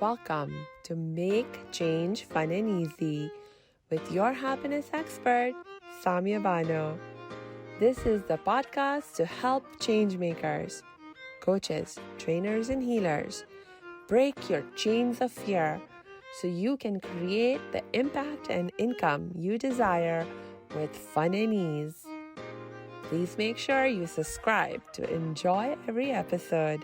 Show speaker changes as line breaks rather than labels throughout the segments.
Welcome to Make Change Fun and Easy with your happiness expert, Samia Bano. This is the podcast to help change makers, coaches, trainers, and healers break your chains of fear so you can create the impact and income you desire with fun and ease. Please make sure you subscribe to enjoy every episode.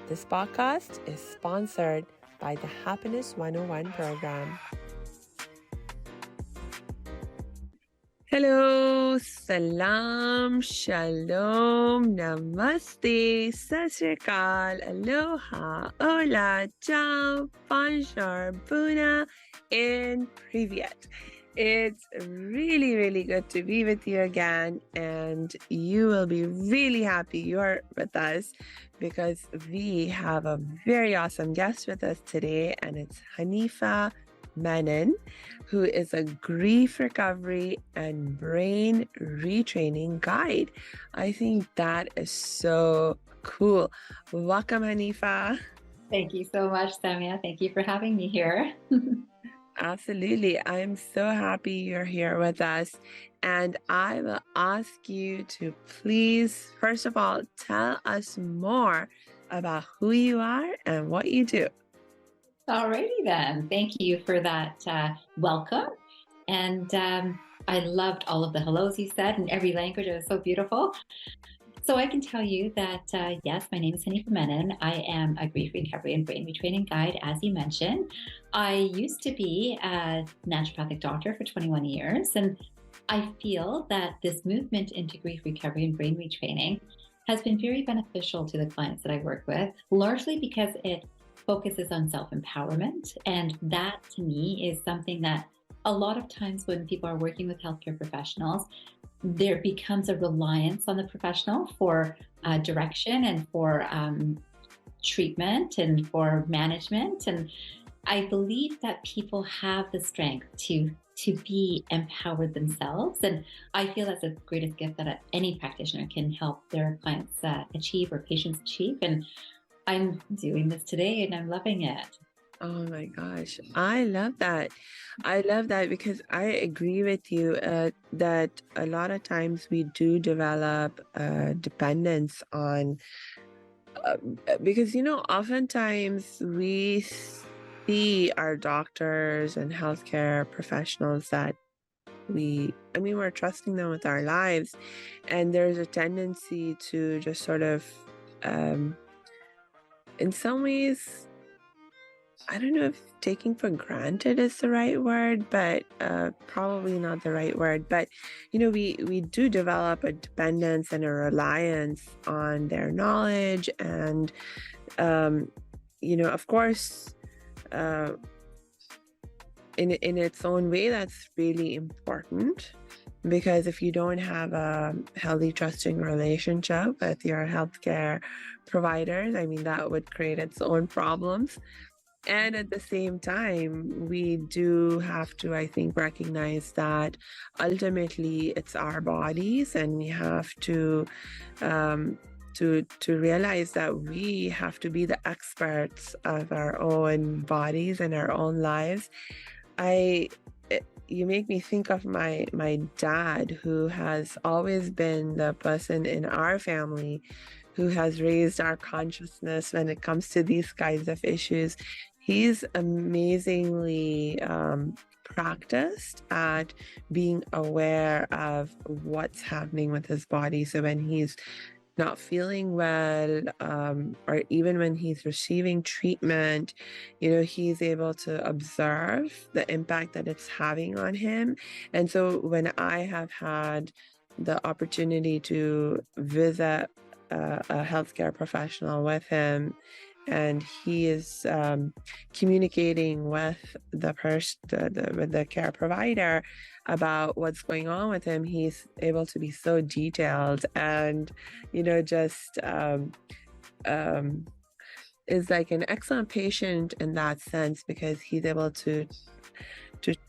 This podcast is sponsored by the Happiness 101 program. Hello, salam, shalom, namaste, sat sri akal, aloha, hola, ciao, bonjour, buna, and privyet. It's really, really good to be with you again, and you will be really happy you're with us because we have a very awesome guest with us today, and it's Hanifa Menen, who is a grief recovery and brain retraining guide. I think that is so cool. Welcome, Hanifa.
Thank you so much, Samia. Thank you for having me here.
Absolutely. I'm so happy you're here with us. And I will ask you to please, first of all, tell us more about who you are and what you do.
Alrighty then. Thank you for that welcome. And I loved all of the hellos you said in every language. It was so beautiful. So I can tell you that, yes, my name is Hanifa Menen. I am a grief recovery and brain retraining guide, as you mentioned. I used to be a naturopathic doctor for 21 years, and I feel that this movement into grief recovery and brain retraining has been very beneficial to the clients that I work with, largely because it focuses on self-empowerment. And that, to me, is something that a lot of times when people are working with healthcare professionals, there becomes a reliance on the professional for direction and for treatment and for management. And I believe that people have the strength to be empowered themselves. And I feel that's the greatest gift that any practitioner can help their clients achieve or patients achieve. And I'm doing this today and I'm loving it.
Oh my gosh, I love that. I love that because I agree with you that a lot of times we do develop dependence on, because, oftentimes we see our doctors and healthcare professionals that we're trusting them with our lives, and there's a tendency to just sort of, in some ways, I don't know if taking for granted is the right word, but probably not the right word. But, we do develop a dependence and a reliance on their knowledge. And, of course, in its own way, that's really important. Because if you don't have a healthy, trusting relationship with your healthcare providers, that would create its own problems. And at the same time, we do have to, I think, recognize that ultimately it's our bodies, and we have to realize that we have to be the experts of our own bodies and our own lives. You make me think of my dad, who has always been the person in our family who has raised our consciousness when it comes to these kinds of issues. He's amazingly practiced at being aware of what's happening with his body. So when he's not feeling well, or even when he's receiving treatment, he's able to observe the impact that it's having on him. And so when I have had the opportunity to visit a healthcare professional with him, and he is communicating with the care provider about what's going on with him, he's able to be so detailed and just is like an excellent patient in that sense, because he's able to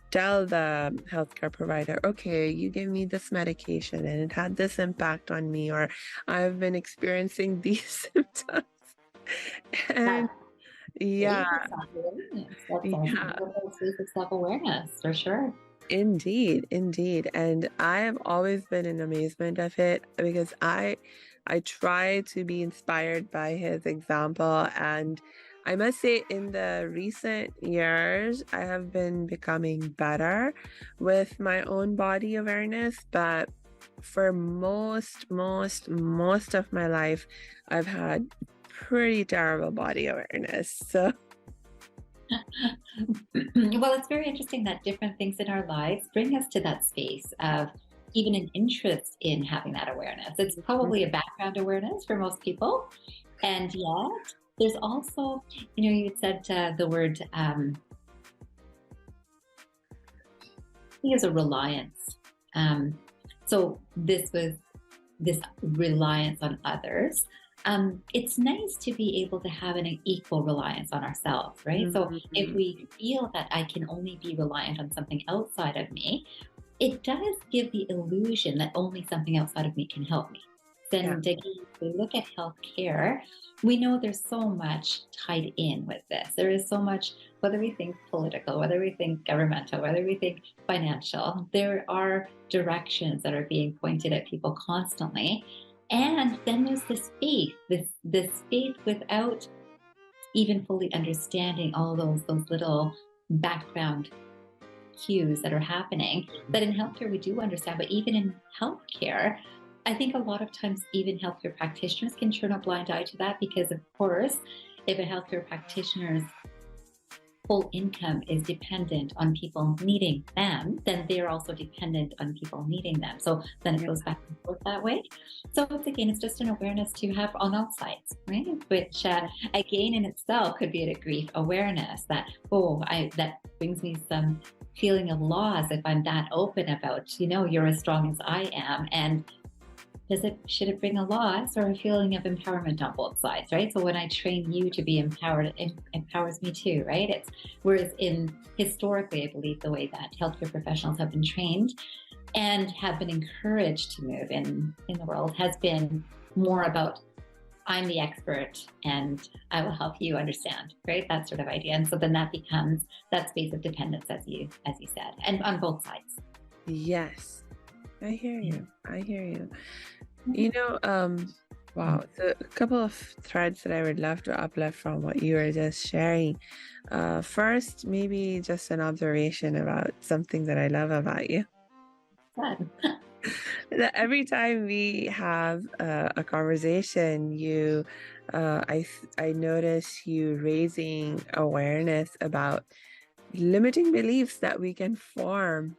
tell the healthcare provider, okay, you gave me this medication and it had this impact on me, or I've been experiencing these symptoms. And Yeah,
basic self-awareness. That's
yeah,
that's basic self-awareness for sure.
indeed, indeed. And I have always been in amazement of it because I try to be inspired by his example. And I must say, in the recent years, I have been becoming better with my own body awareness. But for most of my life, I've had pretty terrible body awareness. So,
Well, it's very interesting that different things in our lives bring us to that space of even an interest in having that awareness. It's probably a background awareness for most people. And yet, there's also, you had said the word, I think it's a reliance. So this reliance on others. It's nice to be able to have an equal reliance on ourselves, right? So if we feel that I can only be reliant on something outside of me, it does give the illusion that only something outside of me can help me.
yeah.
Then again, if we look at healthcare, we know there's so much tied in with this. There is so much, whether we think political, whether we think governmental, whether we think financial, there are directions that are being pointed at people constantly. And then there's this faith, this faith without even fully understanding all those little background cues that are happening that in healthcare we do understand, but even in healthcare, I think a lot of times even healthcare practitioners can turn a blind eye to that because, of course, if a healthcare practitioner's full income is dependent on people needing them, then they're also dependent on people needing them. So then it goes back and forth that way. So it's just an awareness to have on all sides, right? Which again in itself could be a grief awareness that, that brings me some feeling of loss if I'm that open about, you're as strong as I am. And should it bring a loss or a feeling of empowerment on both sides, right? So when I train you to be empowered, it empowers me too, right? Whereas historically, I believe the way that healthcare professionals have been trained and have been encouraged to move in the world has been more about, I'm the expert and I will help you understand, right? That sort of idea. And so then that becomes that space of dependence, as you said, and on both sides.
Yes, I hear you. I hear you. Wow. So a couple of threads that I would love to uplift from what you were just sharing. First, maybe just an observation about something that I love about you. That every time we have a conversation, I notice you raising awareness about limiting beliefs that we can form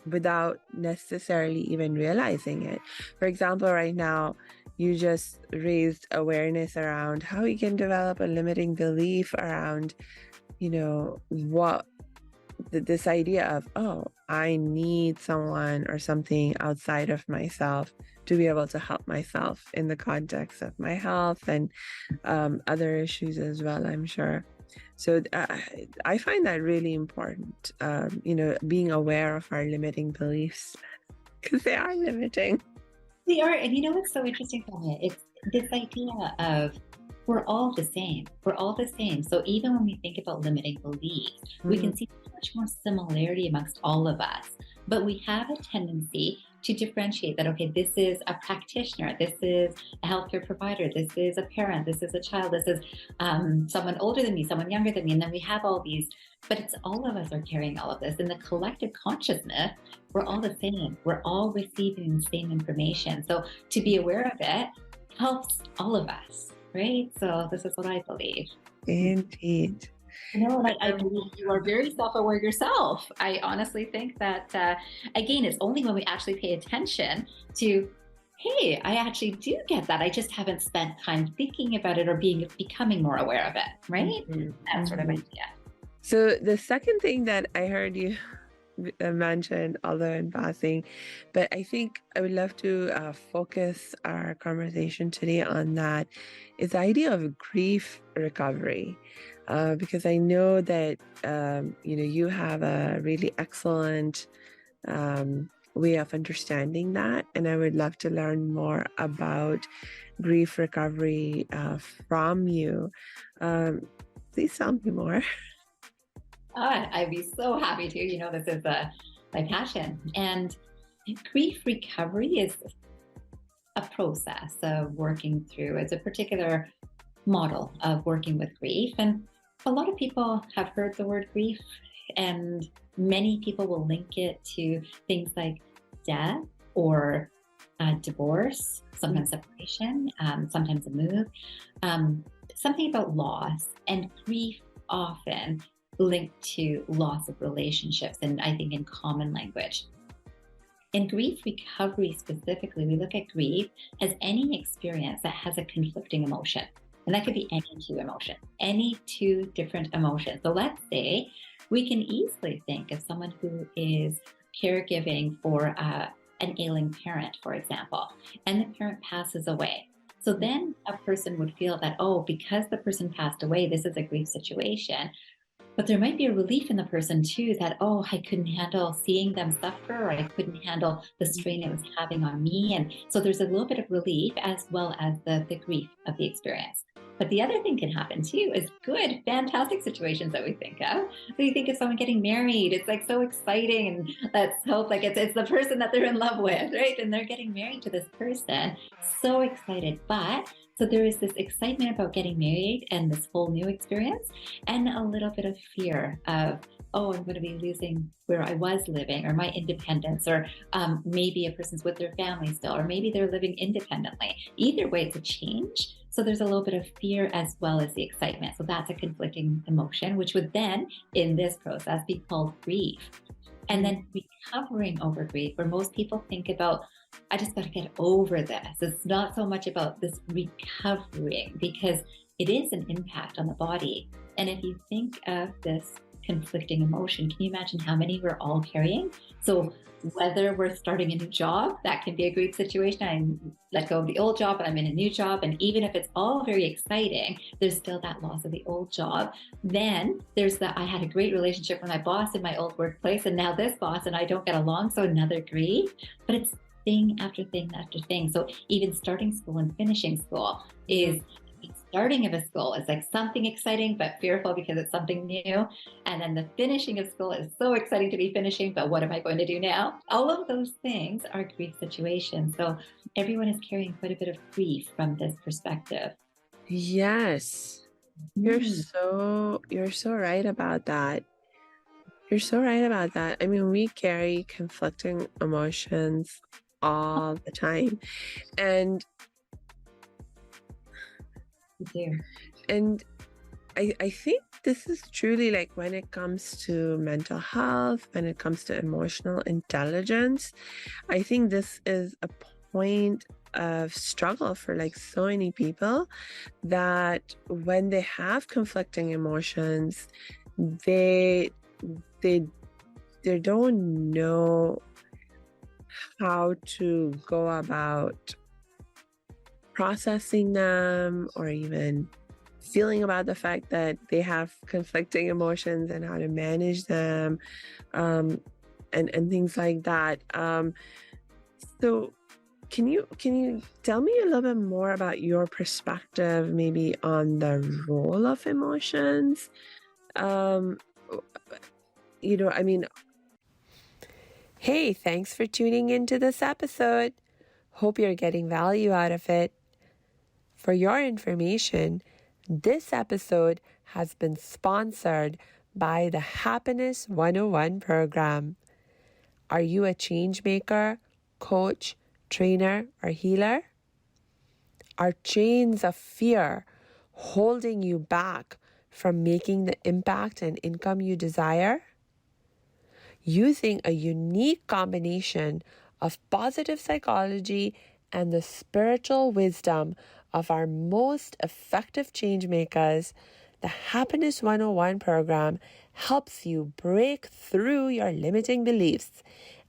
without necessarily even realizing it. For example, right now, you just raised awareness around how you can develop a limiting belief around, what this idea of, oh, I need someone or something outside of myself to be able to help myself in the context of my health and other issues as well, I'm sure. So I find that really important, being aware of our limiting beliefs because they are limiting.
They are. And what's so interesting from it? It's this idea of we're all the same. We're all the same. So even when we think about limiting beliefs, we can see so much more similarity amongst all of us. But we have a tendency to differentiate that, okay, this is a practitioner, this is a healthcare provider, this is a parent, this is a child, this is someone older than me, someone younger than me. And then we have all these, but it's all of us are carrying all of this. In the collective consciousness, we're all the same. We're all receiving the same information. So to be aware of it helps all of us, right? So this is what I believe.
Indeed.
I believe you are very self-aware yourself. I honestly think that, again, it's only when we actually pay attention to, hey, I actually do get that. I just haven't spent time thinking about it or becoming more aware of it, right? That sort of idea.
So the second thing that I heard you mention, although in passing, but I think I would love to focus our conversation today on that, is the idea of grief recovery. Because I know that you have a really excellent way of understanding that, and I would love to learn more about grief recovery from you. Please tell me more.
I'd be so happy to. This is my passion. And grief recovery is a process of working through. It's a particular model of working with grief. And a lot of people have heard the word grief, and many people will link it to things like death or divorce, sometimes separation, sometimes a move, something about loss, and grief often linked to loss of relationships, and I think in common language. In grief recovery specifically, we look at grief as any experience that has a conflicting emotion. And that could be any two different emotions. So let's say we can easily think of someone who is caregiving for an ailing parent, for example, and the parent passes away. So then a person would feel that, oh, because the person passed away, this is a grief situation. But there might be a relief in the person too that, oh, I couldn't handle seeing them suffer, or I couldn't handle the strain it was having on me. And so there's a little bit of relief as well as the grief of the experience. But the other thing can happen too is good, fantastic situations that we think of. We think of someone getting married. It's like so exciting, and let's hope like it's the person that they're in love with, right? And they're getting married to this person. So excited. But so there is this excitement about getting married and this whole new experience, and a little bit of fear of, oh, I'm going to be losing where I was living or my independence, or maybe a person's with their family still, or maybe they're living independently. Either way, it's a change. So there's a little bit of fear as well as the excitement. So that's a conflicting emotion, which would then, in this process, be called grief. And then recovering over grief, where most people think about, I just got to get over this. It's not so much about this recovering, because it is an impact on the body. And if you think of this conflicting emotion, can you imagine how many we're all carrying? So whether we're starting a new job, that can be a grief situation. I let go of the old job and I'm in a new job. And even if it's all very exciting, there's still that loss of the old job. Then there's I had a great relationship with my boss in my old workplace, and now this boss and I don't get along. So another grief, but it's thing after thing after thing. So even starting school and finishing school is starting of a school is like something exciting but fearful because it's something new. And then the finishing of school is so exciting to be finishing, but what am I going to do now? All of those things are grief situations. So everyone is carrying quite a bit of grief from this perspective.
Yes. You're so right about that. You're so right about that. I mean, we carry conflicting emotions all the time. And
We do.
And I think this is truly like when it comes to mental health, when it comes to emotional intelligence, I think this is a point of struggle for like so many people, that when they have conflicting emotions, they don't know how to go about processing them, or even feeling about the fact that they have conflicting emotions and how to manage them, and things like that. So can you tell me a little bit more about your perspective maybe on the role of emotions? I mean, hey, thanks for tuning into this episode. Hope you're getting value out of it. For your information, this episode has been sponsored by the Happiness 101 program. Are you a change maker, coach, trainer, or healer? Are chains of fear holding you back from making the impact and income you desire? Using a unique combination of positive psychology and the spiritual wisdom of our most effective change makers, the Happiness 101 program helps you break through your limiting beliefs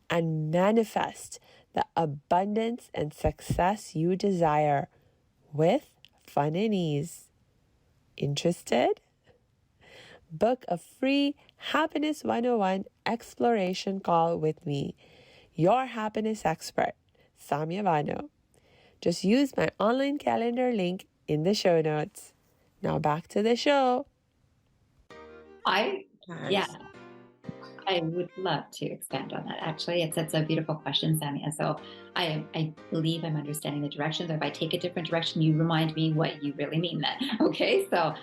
and manifest the abundance and success you desire with fun and ease. Interested? Book a free Happiness 101 exploration call with me, your happiness expert, Samia Bano. Just use my online calendar link in the show notes. Now back to the show.
I, yeah,
Yes.
I would love to expand on that. Actually, it's a beautiful question, Samia. So I believe I'm understanding the directions. If I take a different direction, you remind me what you really mean then. Okay. So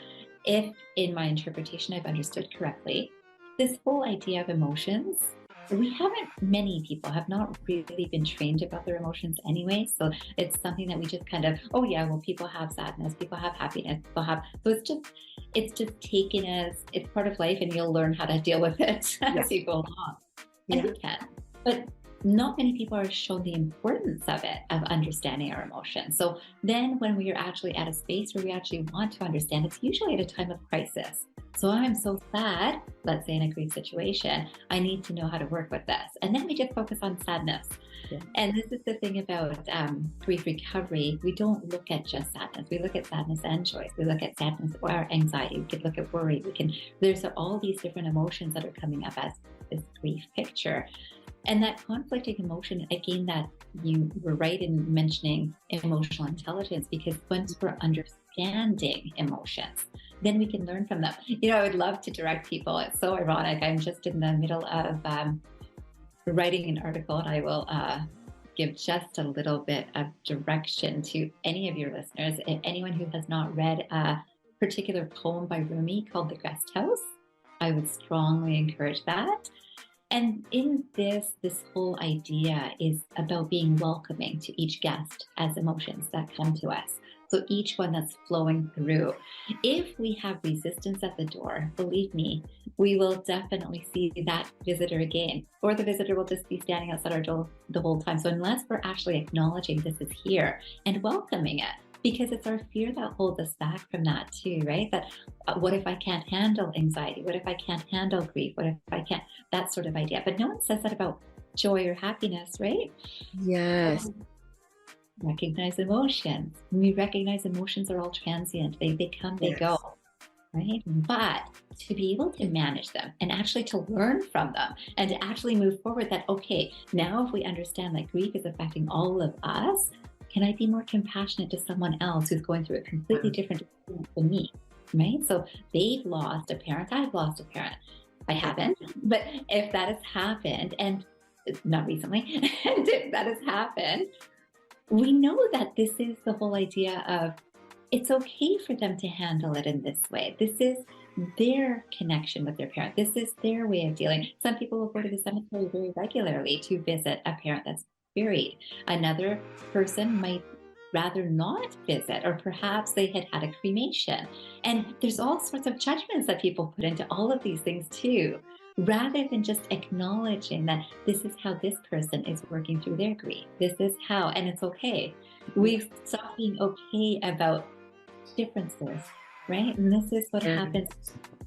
if in my interpretation I've understood correctly, this whole idea of emotions, we haven't, many people have not really been trained about their emotions anyway. So it's something that we just kind of, oh yeah, well, people have sadness, people have happiness, people have, so it's just taken as it's part of life and you'll learn how to deal with it
Yeah.
as you go along. And
Yeah.
we can. But not many people are shown the importance of it, of understanding our emotions. So then when we are actually at a space where we actually want to understand, it's usually at a time of crisis. So I'm so sad, let's say in a grief situation, I need to know how to work with this. And then we just focus on sadness.
Yeah.
And this is the thing about grief recovery. We don't look at just sadness. We look at sadness and joy. We look at sadness or anxiety. We could look at worry. There's all these different emotions that are coming up as this grief picture. And that conflicting emotion, again, that you were right in mentioning emotional intelligence, because once we're understanding emotions, then we can learn from them. I would love to direct people. It's so ironic. I'm just in the middle of writing an article, and I will give just a little bit of direction to any of your listeners. Anyone who has not read a particular poem by Rumi called The Guest House, I would strongly encourage that. And in this whole idea is about being welcoming to each guest as emotions that come to us. So each one that's flowing through. If we have resistance at the door, believe me, we will definitely see that visitor again, or the visitor will just be standing outside our door the whole time. So unless we're actually acknowledging this is here and welcoming it, because it's our fear that holds us back from that too, right? That what if I can't handle anxiety? What if I can't handle grief? What if I can't? That sort of idea. But no one says that about joy or happiness, right?
Yes.
Recognize emotions. We recognize emotions are all transient. They come, they go,
Yes.
right? But to be able to manage them and actually to learn from them and to actually move forward, that, okay, now if we understand that grief is affecting all of us, can I be more compassionate to someone else who's going through a completely different experience than me, right? So they've lost a parent, I've lost a parent. I haven't, but if that has happened, and not recently, and if that has happened, we know that this is the whole idea of it's okay for them to handle it in this way. This is their connection with their parent. This is their way of dealing. Some people will go to the cemetery very regularly to visit a parent that's buried. Another person might rather not visit, or perhaps they had a cremation. And there's all sorts of judgments that people put into all of these things too, rather than just acknowledging that this is how this person is working through their grief. This is how, and it's okay. We've stopped being okay about differences, right? And this is what happens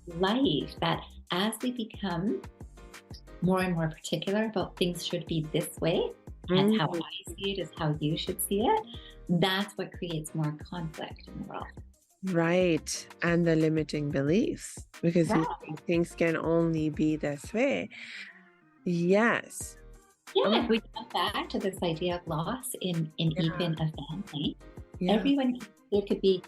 in life, that as we become more and more particular about things should be this way, and how I see it is how you should see it, that's what creates more conflict in the world.
Right. And the limiting beliefs, because you think things can only be this way. Yes.
Yeah, if we come back to this idea of loss in even a family, everyone, there could be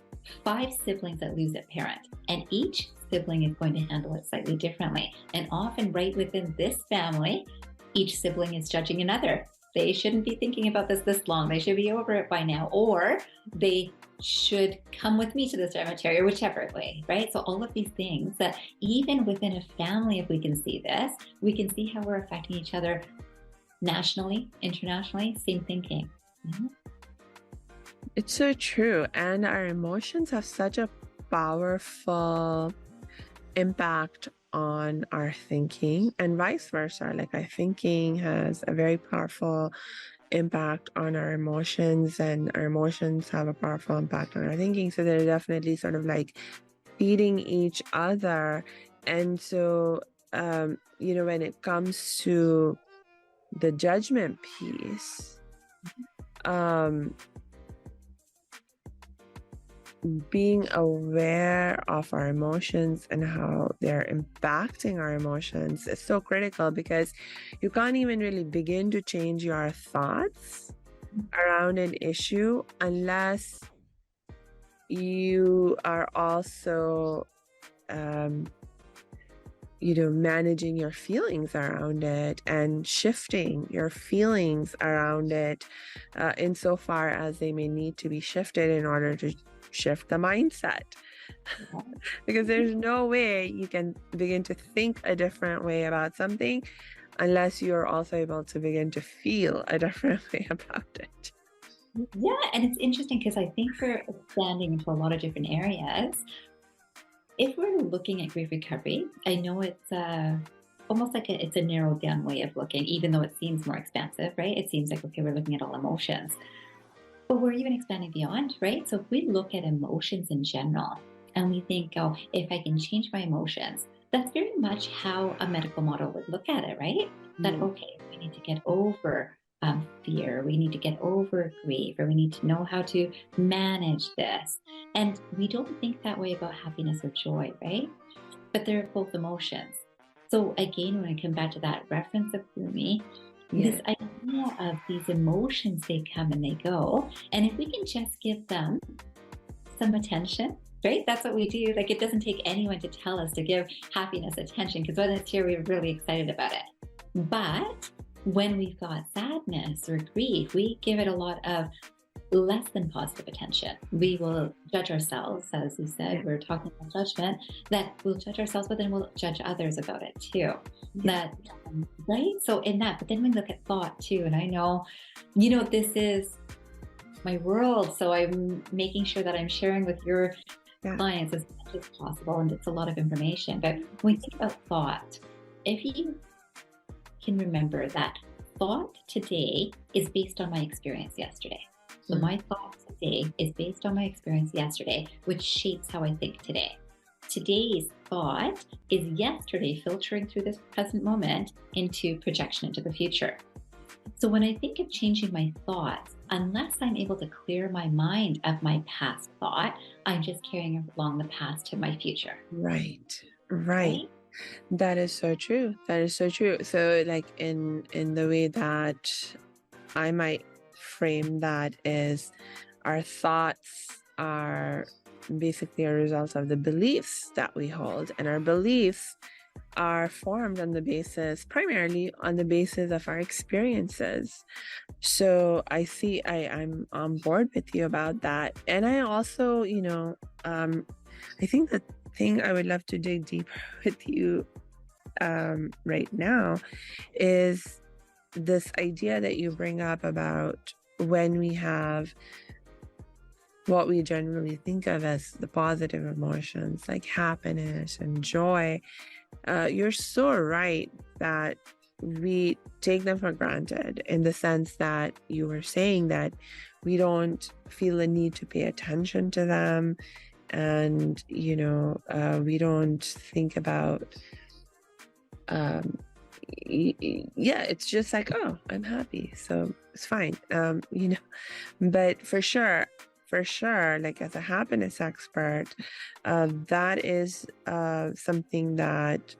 5 siblings that lose a parent, and each sibling is going to handle it slightly differently. And often right within this family, each sibling is judging another. They shouldn't be thinking about this long. They should be over it by now. Or they should come with me to the cemetery, or whichever way, right? So all of these things that even within a family, if we can see this, we can see how we're affecting each other nationally, internationally, same thinking. Mm-hmm.
It's so true. And our emotions have such a powerful impact on our thinking, and vice versa. Like our thinking has a very powerful impact on our emotions, and our emotions have a powerful impact on our thinking. So they're definitely sort of like feeding each other. And so, when it comes to the judgment piece, being aware of our emotions and how they're impacting our emotions is so critical, because you can't even really begin to change your thoughts around an issue unless you are also managing your feelings around it and shifting your feelings around it, insofar as they may need to be shifted in order to shift the mindset. Because there's no way you can begin to think a different way about something unless you're also able to begin to feel a different way about it.
Yeah, and it's interesting because I think we're expanding into a lot of different areas. If we're looking at grief recovery, I know it's almost like it's a narrowed down way of looking, even though it seems more expansive, right? It seems like, okay, we're looking at all emotions, but we're even expanding beyond, right? So if we look at emotions in general and we think, oh, if I can change my emotions, that's very much how a medical model would look at it, right? That, okay, we need to get over fear, we need to get over grief, or we need to know how to manage this. And we don't think that way about happiness or joy, right? But they're both emotions. So again, when I come back to that reference of Rumi, this idea of these emotions, they come and they go. And if we can just give them some attention, right? That's what we do. Like, it doesn't take anyone to tell us to give happiness attention, because when it's here, we're really excited about it. But when we've got sadness or grief, we give it a lot of less than positive attention. We will judge ourselves, as you said, we're talking about judgment, that we'll judge ourselves, but then we'll judge others about it too. That, right? So in that, but then we look at thought too. And I know, this is my world. So I'm making sure that I'm sharing with your clients as much as possible. And it's a lot of information. But when we think about thought, if you can remember that thought today is based on my experience yesterday. So my thought today is based on my experience yesterday, which shapes how I think today. Today's thought is yesterday filtering through this present moment into projection into the future. So when I think of changing my thoughts, unless I'm able to clear my mind of my past thought, I'm just carrying along the past to my future.
Right. That is so true. So like in the way that I might frame that is, our thoughts are basically a result of the beliefs that we hold, and our beliefs are formed primarily on the basis of our experiences. So I'm on board with you about that. And I also, I think the thing I would love to dig deeper with you right now is this idea that you bring up about when we have what we generally think of as the positive emotions, like happiness and joy. You're so right that we take them for granted, in the sense that you were saying that we don't feel the need to pay attention to them. And, we don't think about, it's just like, oh, I'm happy, so it's fine. But for sure, like, as a happiness expert, that is something that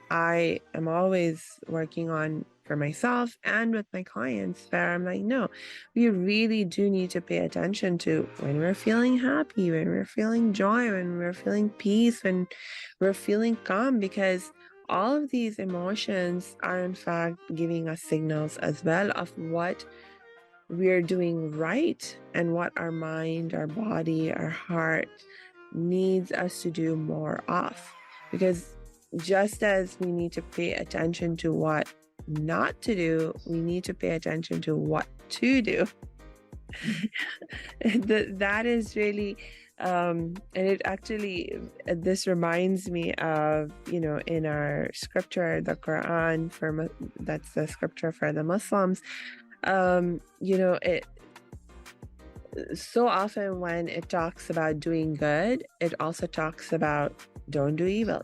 I am always working on for myself and with my clients, where I'm like, no, we really do need to pay attention to when we're feeling happy, when we're feeling joy, when we're feeling peace, when we're feeling calm, because all of these emotions are in fact giving us signals as well of what we're doing right and what our mind, our body, our heart needs us to do more of. Because just as we need to pay attention to what not to do, we need to pay attention to what to do. That is really, and it actually, this reminds me of, in our scripture, the Quran, that's the scripture for the Muslims. It so often when it talks about doing good, it also talks about don't do evil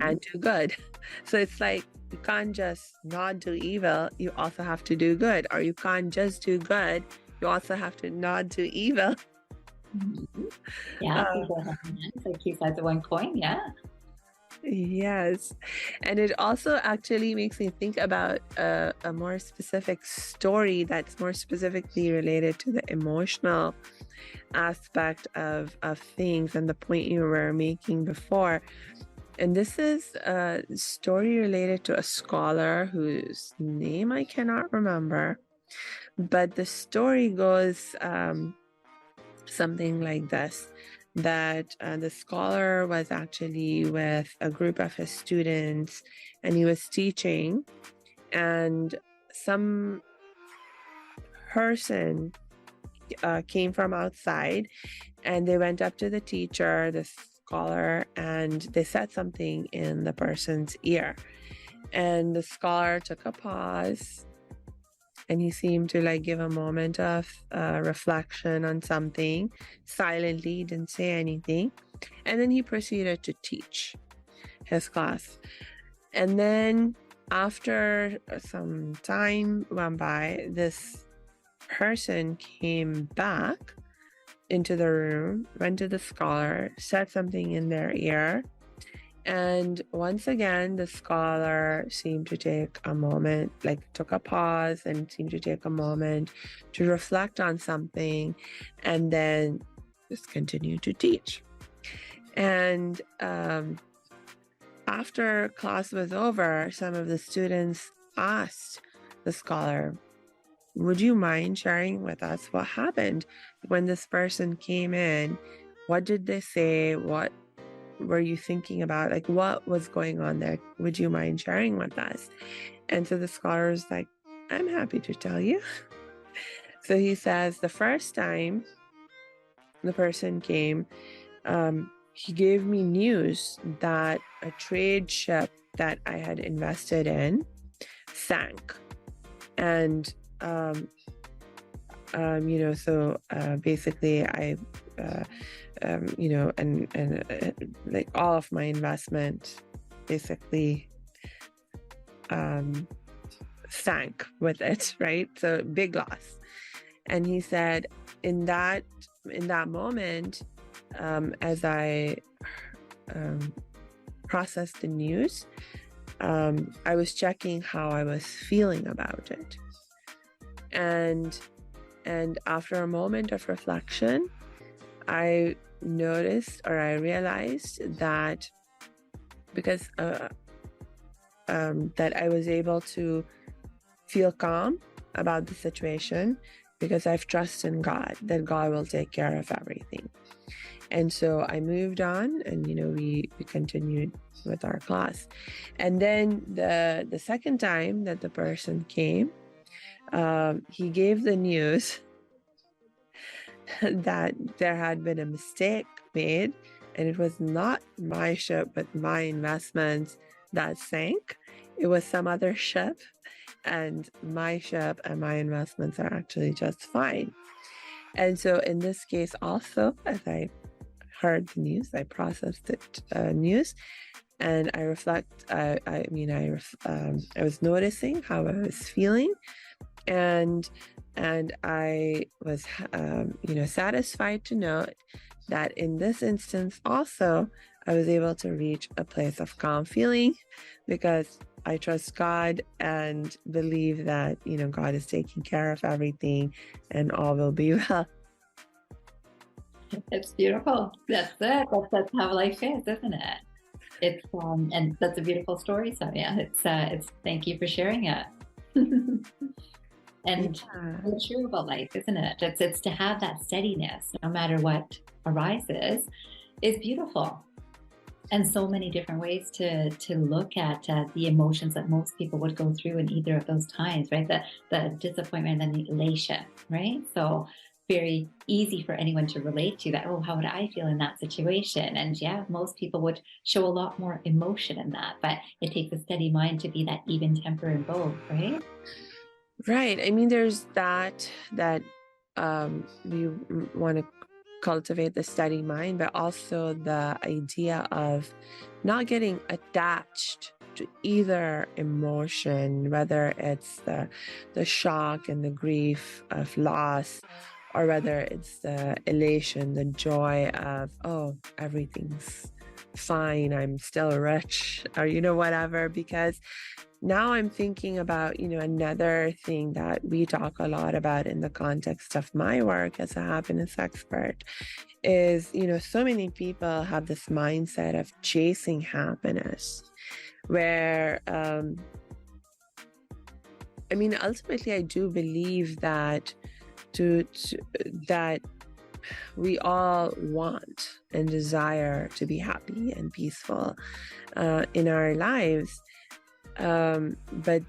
and do good. So it's like, you can't just not do evil, you also have to do good, or you can't just do good, you also have to not do evil.
Yeah, so two sides of one coin.
Yes. And it also actually makes me think about a more specific story that's more specifically related to the emotional aspect of things and the point you were making before. And this is a story related to a scholar whose name I cannot remember. But the story goes something like this, that the scholar was actually with a group of his students and he was teaching, and some person came from outside and they went up to the teacher, the scholar, and they said something in the person's ear. And the scholar took a pause and he seemed to like give a moment of reflection on something silently, didn't say anything. And then he proceeded to teach his class. And then after some time went by, this person came back into the room, went to the scholar, said something in their ear. And once again, the scholar seemed to take a moment, like took a pause and seemed to take a moment to reflect on something and then just continue to teach. And after class was over, some of the students asked the scholar, would you mind sharing with us what happened when this person came in? What did they say? What were you thinking about? Like, what was going on there? Would you mind sharing with us? And so the scholar is like, I'm happy to tell you. So he says, the first time the person came, he gave me news that a trade ship that I had invested in sank. And so basically I like all of my investment basically sank with it, right? So big loss. And he said in that moment, as I processed the news, I was checking how I was feeling about it. And after a moment of reflection, I noticed, or I realized that because that I was able to feel calm about the situation because I've trust in God, that God will take care of everything. And so I moved on, and we continued with our class. And then the second time that the person came, he gave the news that there had been a mistake made, and it was not my ship but my investments that sank. It was some other ship, and my ship and my investments are actually just fine. And so in this case also, as I heard the news, I processed it news, and I was noticing how I was feeling, and I was satisfied to note that in this instance also I was able to reach a place of calm feeling because I trust God and believe that God is taking care of everything and all will be well.
It's beautiful. That's it. That's how life is, isn't it? It's and that's a beautiful story, Samia. It's thank you for sharing it. And
Yeah.
it's true about life, isn't it? It's to have that steadiness, no matter what arises, is beautiful. And so many different ways to look at the emotions that most people would go through in either of those times, right? The disappointment and the elation, right? So very easy for anyone to relate to that. Oh, how would I feel in that situation? And yeah, most people would show a lot more emotion in that, but it takes a steady mind to be that even temper in both, right?
Right. I mean, there's that we want to cultivate the steady mind, but also the idea of not getting attached to either emotion, whether it's the shock and the grief of loss, or whether it's the elation, the joy of, oh, everything's fine, I'm still rich, or, whatever, because now I'm thinking about, another thing that we talk a lot about in the context of my work as a happiness expert is, so many people have this mindset of chasing happiness where, ultimately, I do believe that that we all want and desire to be happy and peaceful in our lives. But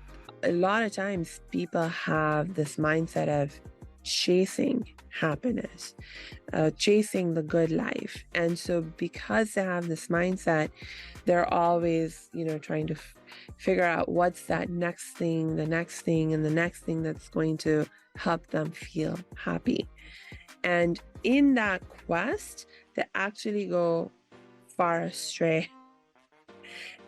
a lot of times people have this mindset of chasing happiness, chasing the good life. And so because they have this mindset, they're always, trying to figure out what's that next thing, the next thing, and the next thing that's going to help them feel happy. And in that quest, they actually go far astray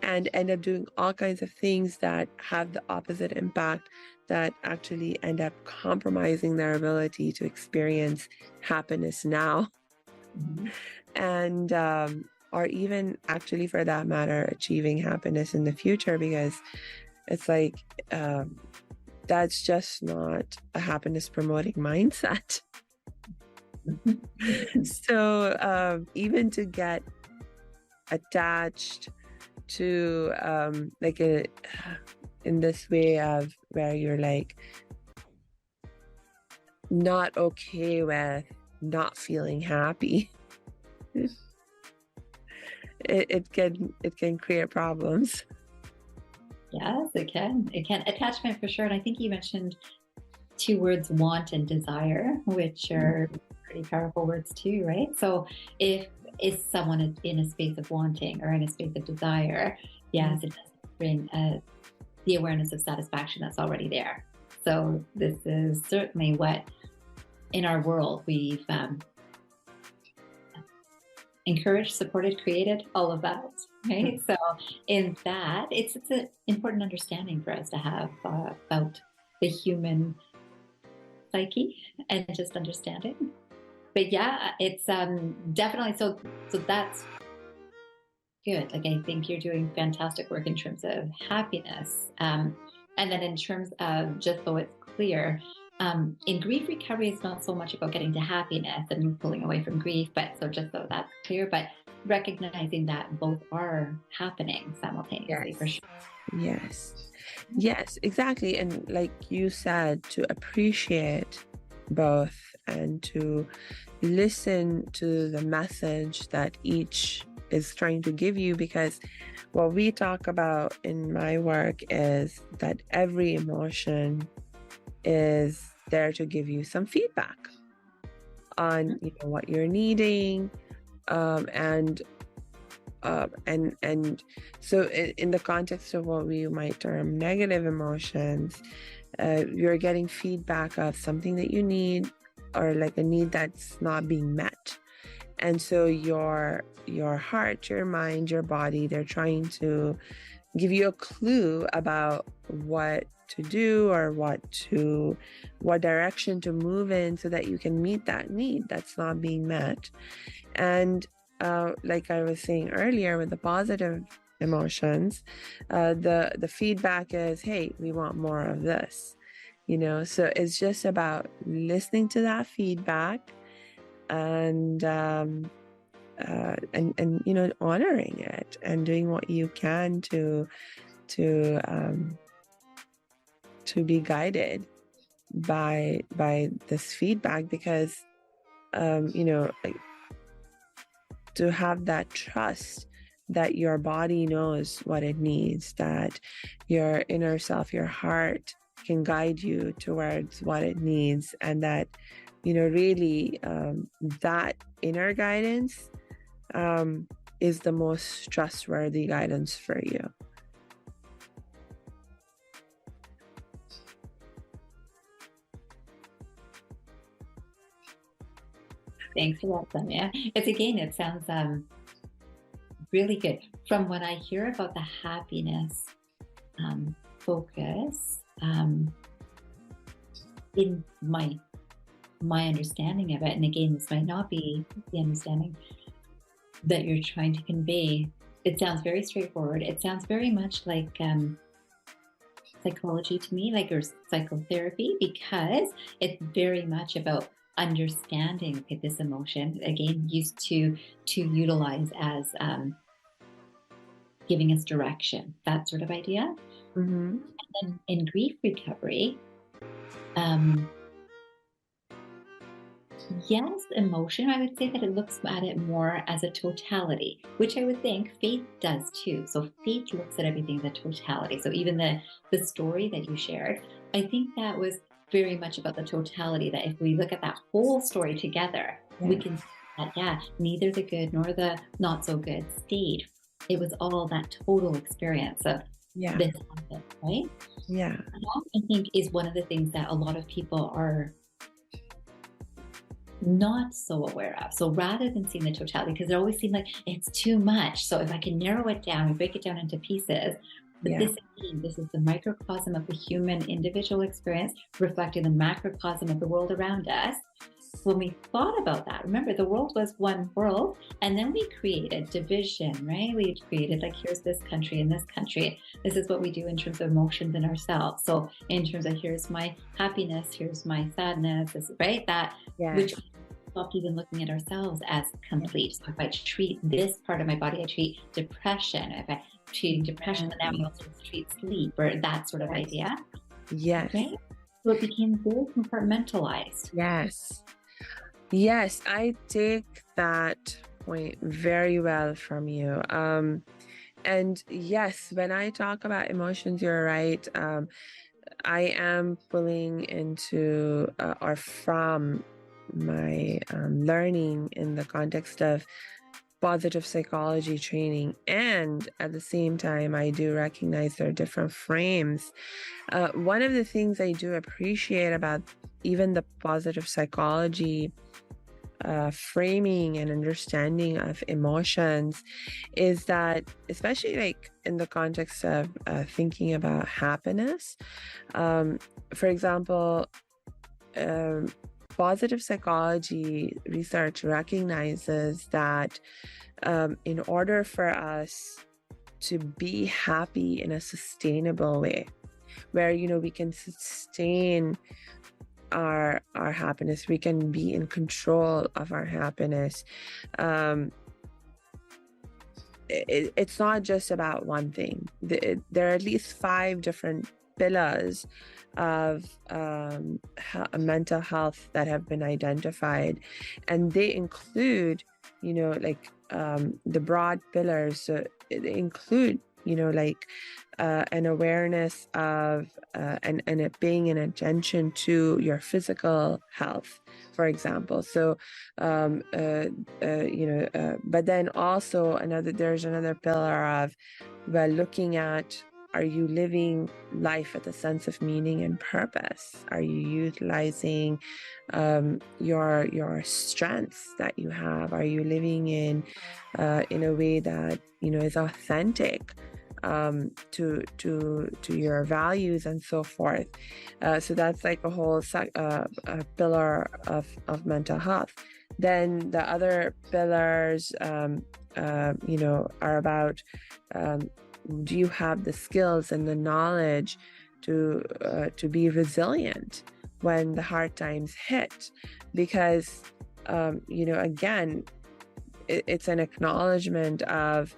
and end up doing all kinds of things that have the opposite impact, that actually end up compromising their ability to experience happiness now. Mm-hmm. And or even actually, for that matter, achieving happiness in the future, because it's like that's just not a happiness promoting mindset. So even to get attached to in this way of where you're like not okay with not feeling happy, it can create problems.
Yes, it can. Attachment for sure. And I think you mentioned two words, want and desire, which are pretty powerful words too, right? So if someone is in a space of wanting or in a space of desire, yes, it does bring the awareness of satisfaction that's already there. So this is certainly what in our world we've encouraged, supported, created, all of that, right? So in that, it's an important understanding for us to have about the human psyche and just understanding. But yeah, it's definitely so that's good. Like, I think you're doing fantastic work in terms of happiness. And then in terms of, just so it's clear, in grief recovery, it's not so much about getting to happiness and pulling away from grief, but so just so that's clear, but recognizing that both are happening simultaneously.
Yes.
For sure.
Yes, exactly. And like you said, to appreciate both and to listen to the message that each is trying to give you, because what we talk about in my work is that every emotion is there to give you some feedback on what you're needing, and so in the context of what we might term negative emotions, you're getting feedback of something that you need, or like a need that's not being met. And so your heart, your mind, your body, they're trying to give you a clue about what to do or what direction to move in so that you can meet that need that's not being met. And like I was saying earlier with the positive emotions, the feedback is, hey, we want more of this, so it's just about listening to that feedback and honoring it and doing what you can to be guided by this feedback, because to have that trust that your body knows what it needs, that your inner self, your heart, can guide you towards what it needs, and that really that inner guidance is the most trustworthy guidance for you.
Thanks for that, Samia. It sounds really good. From what I hear about the happiness focus, in my understanding of it, and again, this might not be the understanding, that you're trying to convey. It sounds very straightforward. It sounds very much like psychology to me, like, or psychotherapy, because it's very much about understanding, okay, this emotion again used to utilize as giving us direction, that sort of idea.
Mm-hmm.
And in grief recovery, um, yes, emotion, I would say that it looks at it more as a totality, which I would think faith does too. So faith looks at everything as a totality. So even the story that you shared, I think that was very much about the totality, that if we look at that whole story together, we
Yeah.
can see that, yeah, neither the good nor the not so good stayed. It was all that total experience of
Yeah.
this happened, right?
Yeah.
And that, I think, is one of the things that a lot of people are not so aware of. So rather than seeing the totality, because it always seems like it's too much. So if I can narrow it down and break it down into pieces, but
Yeah.
this again, this is the microcosm of the human individual experience reflecting the macrocosm of the world around us. When we thought about that, remember the world was one world, and then we created division, right? We created, like, here's this country and this country. This is what we do in terms of emotions in ourselves. So in terms of, here's my happiness, here's my sadness, this, right? That, which
Yes.
we stopped even looking at ourselves as complete. So if I treat this part of my body, I treat depression. If I treating depression, then now I also treat sleep, or that sort of
Yes.
idea,
Yes.
right? So it became very compartmentalized.
Yes. Yes, I take that point very well from you. And yes, when I talk about emotions, you're right. I am pulling into or from my learning in the context of positive psychology training. And at the same time, I do recognize there are different frames. One of the things I do appreciate about even the positive psychology framing and understanding of emotions is that, especially like in the context of thinking about happiness, for example, um, positive psychology research recognizes that in order for us to be happy in a sustainable way, where we can sustain our happiness, we can be in control of our happiness. um it's not just about one thing. There are at least 5 different pillars of mental health that have been identified, and they include, like, the broad pillars. So they include, like, an awareness of and it paying an attention to your physical health, for example. So but then also there's another pillar of, well, looking at, are you living life with a sense of meaning and purpose? Are you utilizing your strengths that you have? Are you living in a way that is authentic to your values and so forth? So that's like a whole pillar of mental health. Then the other pillars, are about, do you have the skills and the knowledge to be resilient when the hard times hit? Because again, it's an acknowledgement of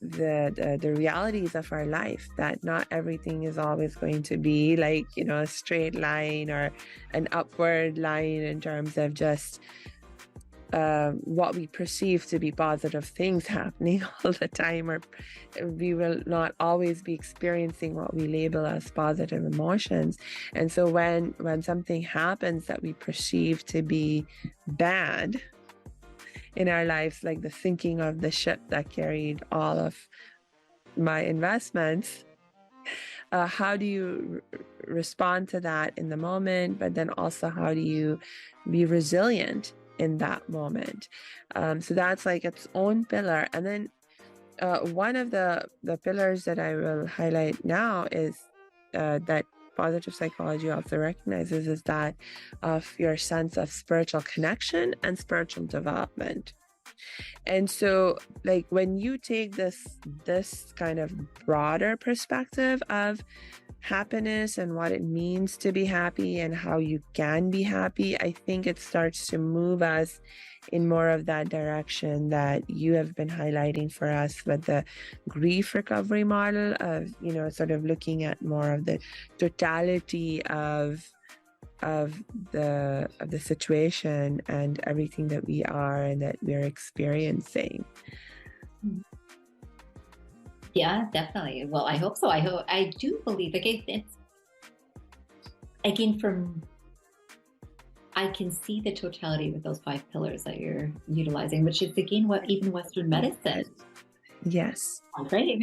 the realities of our life, that not everything is always going to be like a straight line or an upward line in terms of just what we perceive to be positive things happening all the time, or we will not always be experiencing what we label as positive emotions. And so when something happens that we perceive to be bad in our lives, like the sinking of the ship that carried all of my investments, how do you respond to that in the moment? But then also, how do you be resilient in that moment? So that's like its own pillar. And then one of the pillars that I will highlight now is that positive psychology also recognizes, is that of your sense of spiritual connection and spiritual development. And so, like, when you take this kind of broader perspective of happiness and what it means to be happy and how you can be happy, I think it starts to move us in more of that direction that you have been highlighting for us with the grief recovery model of, sort of looking at more of the totality of the situation and everything that we are and that we're experiencing.
Yeah, definitely. Well, I hope so. I do believe, again, it's again from I can see the totality with those 5 pillars that you're utilizing, which is again what even Western medicine.
Yes.
Right.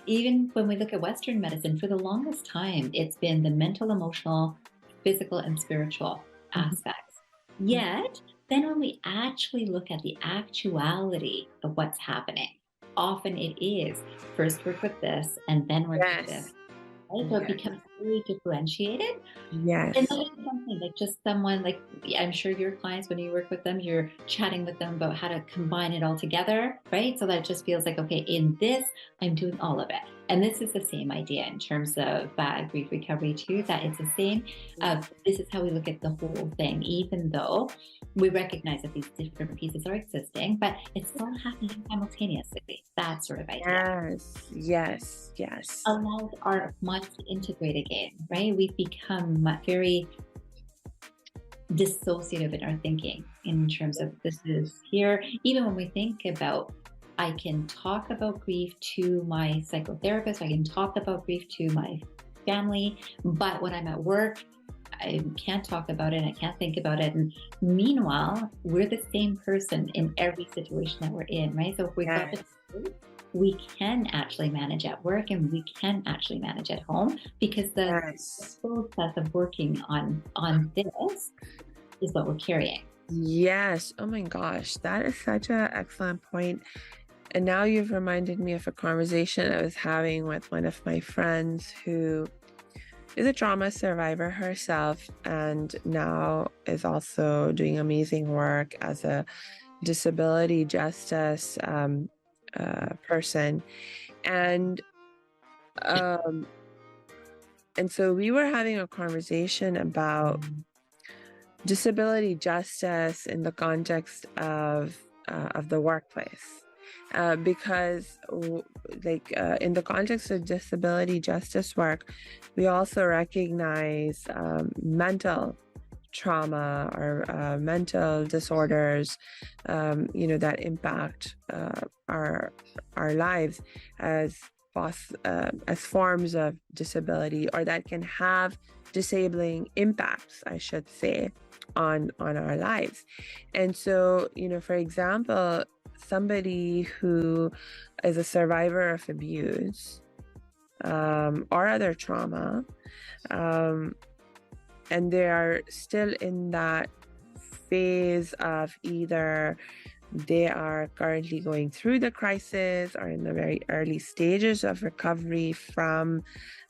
Even when we look at Western medicine, for the longest time, it's been the mental, emotional, physical, and spiritual aspects. Yet, then when we actually look at the actuality of what's happening, often it is first work with this and then work with this. Right? So it becomes very differentiated.
Yes.
And that is something like just someone like I'm sure your clients, when you work with them, you're chatting with them about how to combine it all together, right? So that it just feels like, okay, in this, I'm doing all of it. And this is the same idea in terms of grief recovery too, that it's the same. This is how we look at the whole thing, even though we recognize that these different pieces are existing, but it's all happening simultaneously. That sort of idea.
Yes.
Allows our minds to integrate again, right? We've become very dissociative in our thinking in terms of this is here. Even when we think about, I can talk about grief to my psychotherapist, I can talk about grief to my family, but when I'm at work, I can't talk about it, I can't think about it. And meanwhile, we're the same person in every situation that we're in, right? So if we've got the truth, we can actually manage at work and we can actually manage at home because the process of working on this is what we're carrying.
Yes. Oh my gosh, that is such an excellent point. And now you've reminded me of a conversation I was having with one of my friends who is a trauma survivor herself and now is also doing amazing work as a disability justice person. And so we were having a conversation about disability justice in the context of the workplace. Because in the context of disability justice work, we also recognize mental trauma or mental disorders, that impact our lives as forms of disability, or that can have disabling impacts, I should say, on our lives. And so, for example, somebody who is a survivor of abuse or other trauma, and they are still in that phase of either they are currently going through the crisis or in the very early stages of recovery from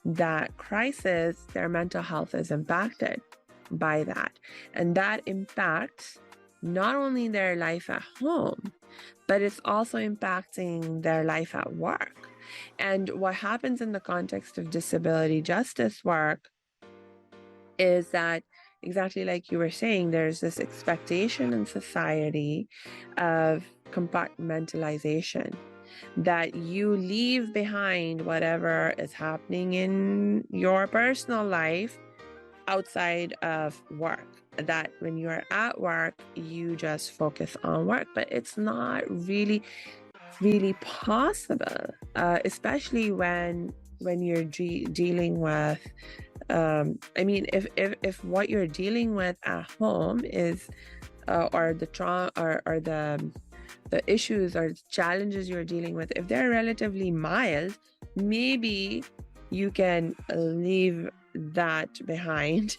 that crisis, their mental health is impacted by that. And that impacts not only their life at home, but it's also impacting their life at work. And what happens in the context of disability justice work is that, exactly like you were saying, there's this expectation in society of compartmentalization, that you leave behind whatever is happening in your personal life outside of work, that when you're at work, you just focus on work. But it's not really possible, especially when you're dealing with if what you're dealing with at home is or the trauma or the issues or challenges you're dealing with, if they're relatively mild, maybe you can leave that behind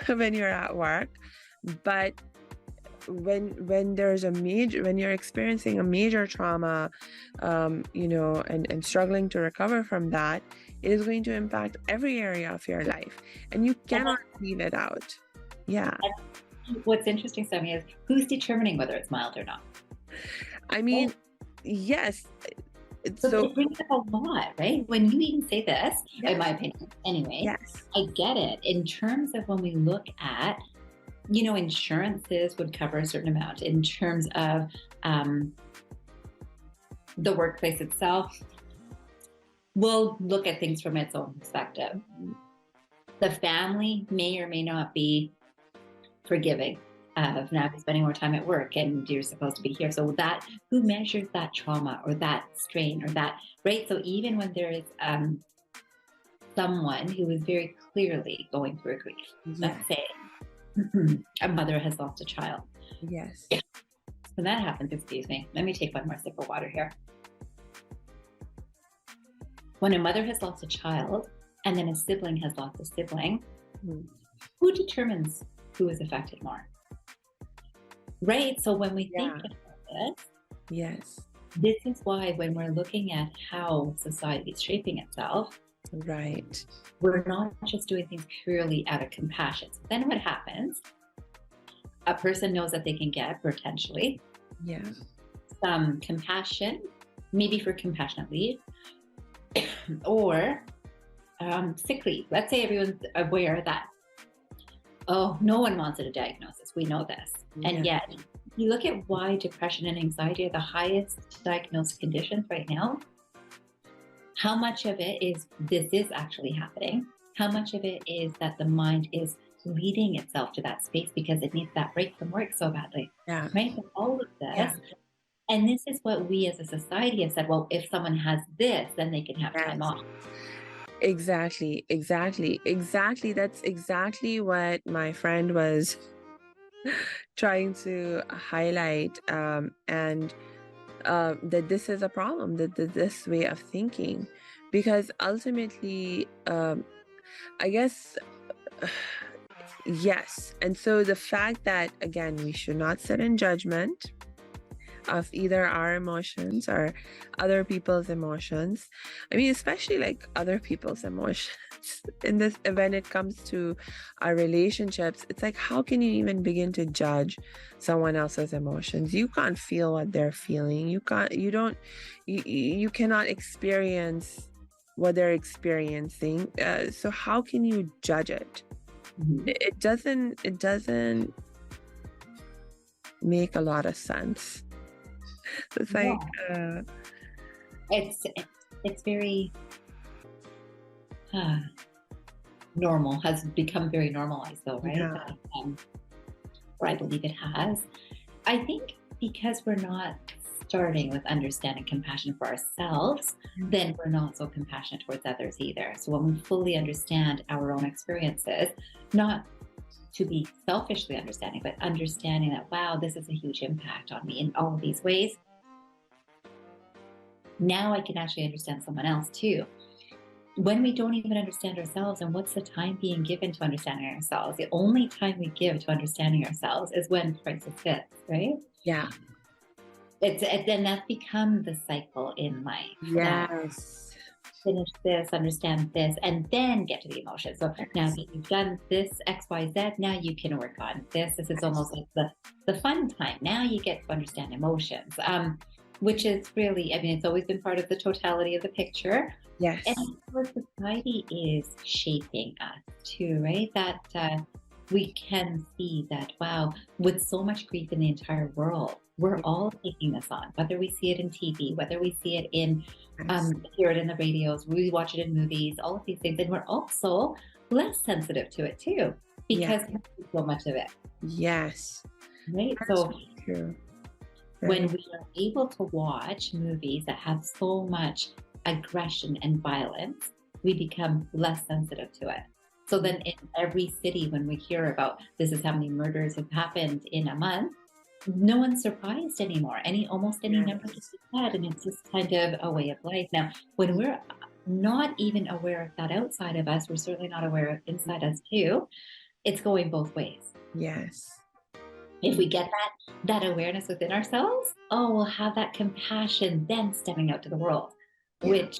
when you're at work. But when you're experiencing a major trauma, and struggling to recover from that, it is going to impact every area of your life, and you cannot leave it out. Yeah.
What's interesting, Sammy, is who's determining whether it's mild or not?
I
Right?
mean, yes.
So
So
it brings up a lot, right? When you even say this, in
yes,
my opinion, anyway,
yes,
I get it. In terms of when we look at, you know, insurances would cover a certain amount. In terms of um, the workplace itself, we'll look at things from its own perspective. The family may or may not be forgiving of now spending more time at work and you're supposed to be here. So that, who measures that trauma or that strain or that, right? So even when there is someone who is very clearly going through grief,
yes,
let's say a mother has lost a child.
yes,
When that happens, excuse me, let me take one more sip of water here. When a mother has lost a child and then a sibling has lost a sibling,
mm,
who determines who is affected more? Right? So when we think
yeah,
about
yes,
this is why when we're looking at how society is shaping itself,
right,
we're not just doing things purely out of compassion. So then what happens? A person knows that they can get potentially
yeah,
some compassion, maybe for compassionate leave, or sick leave. Let's say everyone's aware that, oh, no one wants a diagnosis. We know this.
yeah,
And yet, you look at why depression and anxiety are the highest diagnosed conditions right now. How much of it is this is actually happening? How much of it is that the mind is leading itself to that space because it needs that break from work so badly?
yeah,
Right? So all of
yeah,
this, and this is what we as a society have said, well, if someone has this, then they can have time
yes.
off.
Exactly, exactly, exactly. That's exactly what my friend was trying to highlight. And that this is a problem, that this way of thinking, because ultimately, I guess, yes. And so the fact that, again, we should not sit in judgment of either our emotions or other people's emotions. I mean, especially like other people's emotions in this, when it comes to our relationships, it's like, how can you even begin to judge someone else's emotions? You can't feel what they're feeling. You cannot experience what they're experiencing. So how can you judge it?
Mm-hmm.
It doesn't make a lot of sense. It's like,
Yeah, it's it's very uh, normal. Has become very normalized, though, right?
yeah,
Or I believe it has. I think because we're not starting with understanding compassion for ourselves, then we're not so compassionate towards others either. So when we fully understand our own experiences, not to be selfishly understanding, but understanding that, wow, this is a huge impact on me in all of these ways. Now I can actually understand someone else too. When we don't even understand ourselves, and what's the time being given to understanding ourselves? The only time we give to understanding ourselves is when crisis hits, right?
yeah,
Then that's become the cycle in life that
yes,
finish this, understand this, and then get to the emotion. So now
yes,
that you've done this X, Y, Z, now you can work on this. This is almost like the fun time. Now you get to understand emotions, which is really, I mean, it's always been part of the totality of the picture. And
yes,
what society is shaping us too, right? That we can see that, wow, with so much grief in the entire world, we're all taking this on, whether we see it in TV, whether we see it in,
yes,
hear it in the radios, we watch it in movies, all of these things. And we're also less sensitive to it too,
yeah,
because we see so much of it,
yes.
right?
That's
So
true.
when
Very,
we are able to watch movies that have so much aggression and violence, we become less sensitive to it. So then in every city, when we hear about this is how many murders have happened in a month, no one's surprised anymore. Almost any number can
yes,
be said, and it's just kind of a way of life. Now, when we're not even aware of that outside of us, we're certainly not aware of inside us too. It's going both ways.
yes,
If we get that awareness within ourselves, oh, we'll have that compassion then stepping out to the world,
yeah,
which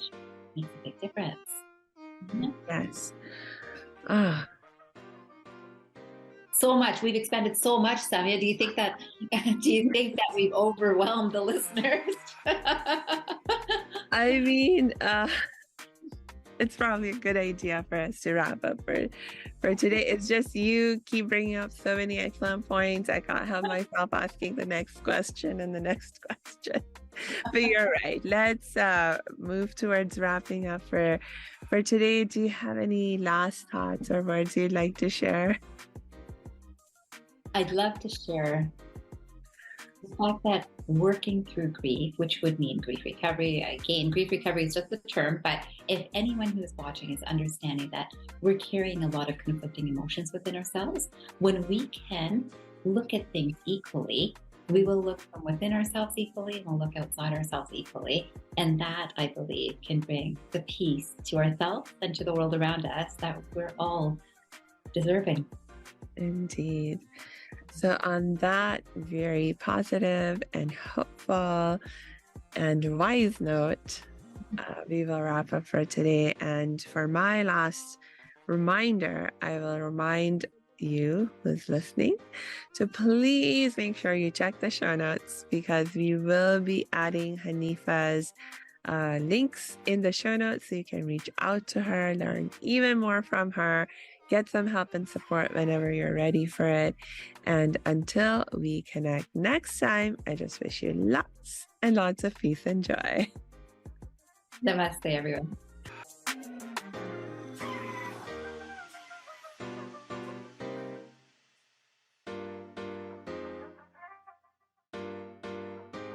makes a big difference. Mhm.
yes. Ah,
So much. We've expended so much, Samia. Do you think that we've overwhelmed the listeners?
I mean, it's probably a good idea for us to wrap up for today. It's just you keep bringing up so many excellent points. I can't help myself asking the next question and the next question. But you're right. Let's move towards wrapping up for today. Do you have any last thoughts or words you'd like to share?
I'd love to share the fact that working through grief, which would mean grief recovery, again, grief recovery is just the term, but if anyone who is watching is understanding that we're carrying a lot of conflicting emotions within ourselves, when we can look at things equally, we will look from within ourselves equally and we'll look outside ourselves equally. And that, I believe, can bring the peace to ourselves and to the world around us that we're all deserving.
Indeed. So, on that very positive and hopeful and wise note, we will wrap up for today. And for my last reminder, I will remind you who's listening to please make sure you check the show notes, because we will be adding Hanifa's links in the show notes so you can reach out to her, learn even more from her, get some help and support whenever you're ready for it. And until we connect next time, I just wish you lots and lots of peace and joy.
Namaste, everyone.